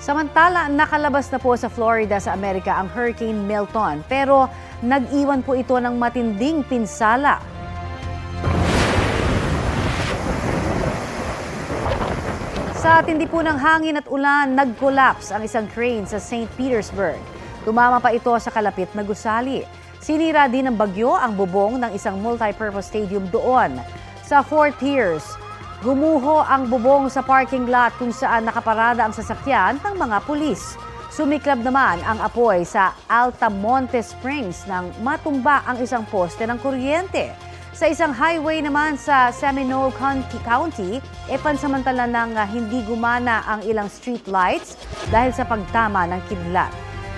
Samantala, nakalabas na po sa Florida sa Amerika ang Hurricane Milton pero nag-iwan po ito ng matinding pinsala. Sa tindi po ng hangin at ulan, nag-collapse ang isang crane sa St. Petersburg. Tumama pa ito sa kalapit na gusali. Sinira din ng bagyo ang bubong ng isang multi-purpose stadium doon. Sa Fort Pierce, gumuho ang bubong sa parking lot kung saan nakaparada ang sasakyan ng mga pulis. Sumiklab naman ang apoy sa Altamonte Springs nang matumba ang isang poste ng kuryente. Sa isang highway naman sa Seminole County, pansamantala nang hindi gumana ang ilang street lights dahil sa pagtama ng kidlat.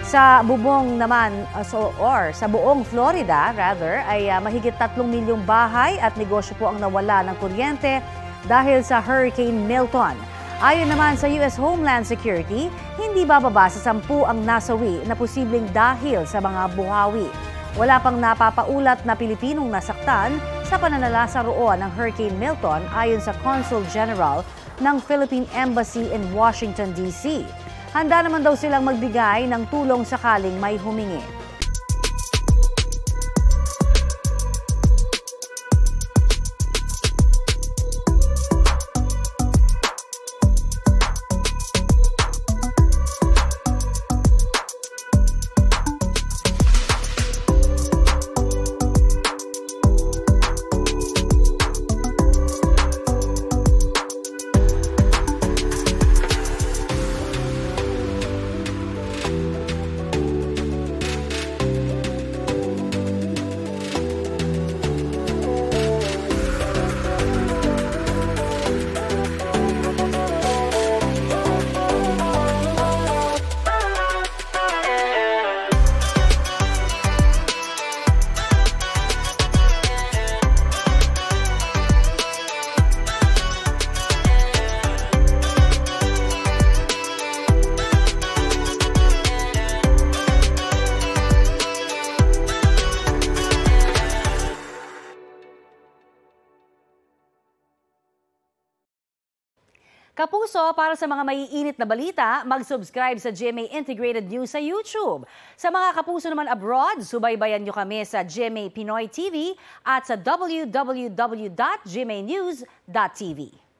Sa bubong naman, sa buong Florida, ay mahigit 3 milyong bahay at negosyo po ang nawala ng kuryente dahil sa Hurricane Milton. Ayon naman sa US Homeland Security, hindi bababa sa 10 ang nasawi na posibleng dahil sa mga buhawi. Wala pang napapaulat na Pilipinong nasaktan sa pananalasa roon ng Hurricane Milton ayon sa Consul General ng Philippine Embassy in Washington, D.C. Handa naman daw silang magbigay ng tulong sakaling may humingi. Kapuso, para sa mga maiinit na balita, mag-subscribe sa GMA Integrated News sa YouTube. Sa mga kapuso naman abroad, subaybayan nyo kami sa GMA Pinoy TV at sa www.gmanews.tv.